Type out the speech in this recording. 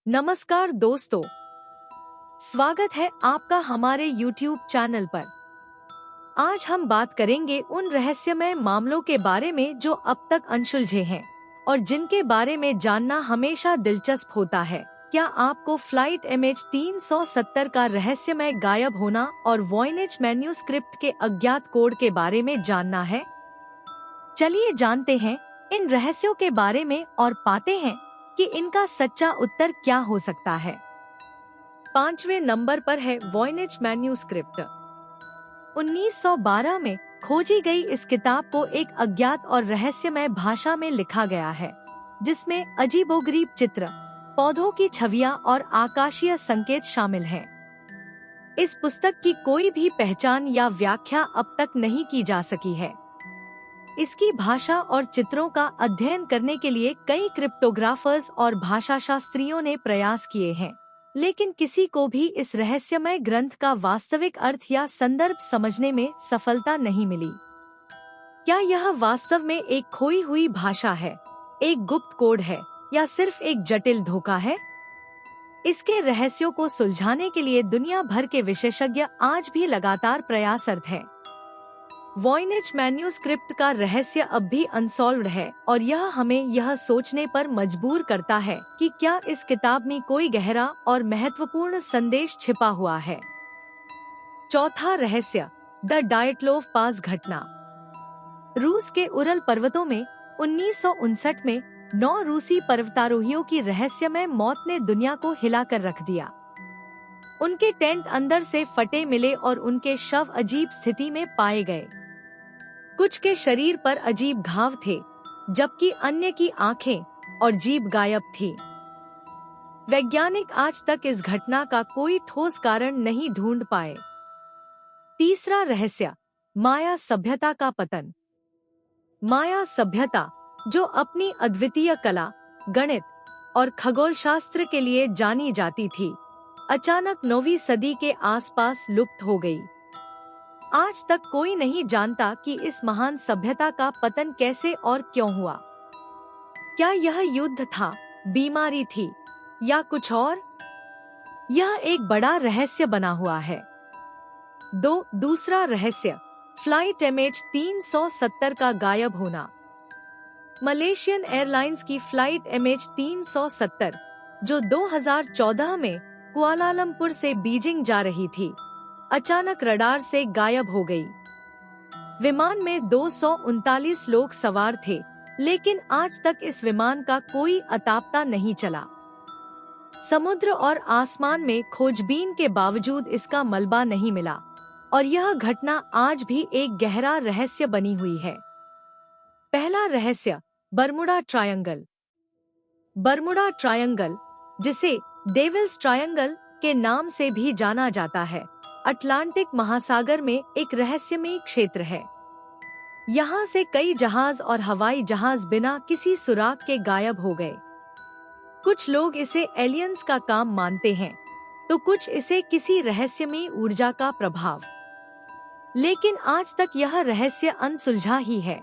नमस्कार दोस्तों, स्वागत है आपका हमारे YouTube चैनल पर। आज हम बात करेंगे उन रहस्यमय मामलों के बारे में जो अब तक अनसुलझे हैं और जिनके बारे में जानना हमेशा दिलचस्प होता है। क्या आपको फ्लाइट MH370 का रहस्यमय गायब होना और वॉयनेज मैन्यूस्क्रिप्ट के अज्ञात कोड के बारे में जानना है? चलिए जानते हैं इन रहस्यों के बारे में और पाते हैं कि इनका सच्चा उत्तर क्या हो सकता है। 5वें नंबर पर है वॉयनेज मैन्यूस्क्रिप्ट। 1912 में खोजी गई इस किताब को एक अज्ञात और रहस्यमय भाषा में लिखा गया है, जिसमें अजीबोगरीब चित्र, पौधों की छवियां और आकाशीय संकेत शामिल हैं। इस पुस्तक की कोई भी पहचान या व्याख्या अब तक नहीं की जा सकी है। इसकी भाषा और चित्रों का अध्ययन करने के लिए कई क्रिप्टोग्राफर्स और भाषाशास्त्रियों ने प्रयास किए हैं, लेकिन किसी को भी इस रहस्यमय ग्रंथ का वास्तविक अर्थ या संदर्भ समझने में सफलता नहीं मिली। क्या यह वास्तव में एक खोई हुई भाषा है, एक गुप्त कोड है या सिर्फ एक जटिल धोखा है? इसके रहस्यों को सुलझाने के लिए दुनिया भर के विशेषज्ञ आज भी लगातार प्रयासरत हैं। वॉयनेज मैन्यूस्क्रिप्ट का रहस्य अब भी अनसॉल्व्ड है और यह हमें यह सोचने पर मजबूर करता है कि क्या इस किताब में कोई गहरा और महत्वपूर्ण संदेश छिपा हुआ है। चौथा रहस्य, द डायटलोव पास घटना। रूस के उरल पर्वतों में 1959 में 9 रूसी पर्वतारोहियों की रहस्यमय मौत ने दुनिया को हिलाकर रख दिया। उनके टेंट अंदर से फटे मिले और उनके शव अजीब स्थिति में पाए गए। कुछ के शरीर पर अजीब घाव थे, जबकि अन्य की आंखें और जीभ गायब थी। वैज्ञानिक आज तक इस घटना का कोई ठोस कारण नहीं ढूंढ पाए। तीसरा रहस्य, माया सभ्यता का पतन। माया सभ्यता, जो अपनी अद्वितीय कला, गणित और खगोलशास्त्र के लिए जानी जाती थी, अचानक 9वीं सदी के आसपास लुप्त हो गई। आज तक कोई नहीं जानता कि इस महान सभ्यता का पतन कैसे और क्यों हुआ। क्या यह युद्ध था, बीमारी थी या कुछ और? यह एक बड़ा रहस्य बना हुआ है। दूसरा रहस्य, फ्लाइट MH370 का गायब होना। मलेशियन एयरलाइंस की फ्लाइट MH370, जो 2014 में कुआलालंपुर से बीजिंग जा रही थी, अचानक रडार से गायब हो गई। विमान में 239 लोग सवार थे, लेकिन आज तक इस विमान का कोई अता नहीं चला। समुद्र और आसमान में खोजबीन के बावजूद इसका मलबा नहीं मिला और यह घटना आज भी एक गहरा रहस्य बनी हुई है। पहला रहस्य, बरमुडा ट्रायंगल। बरमुडा ट्रायंगल, जिसे डेविल्स ट्रायंगल के नाम से भी जाना जाता है, अटलांटिक महासागर में एक रहस्यमय क्षेत्र है। यहाँ से कई जहाज और हवाई जहाज बिना किसी सुराग के गायब हो गए। कुछ लोग इसे एलियंस का काम मानते हैं, तो कुछ इसे किसी रहस्यमय ऊर्जा का प्रभाव। लेकिन आज तक यह रहस्य अनसुलझा ही है।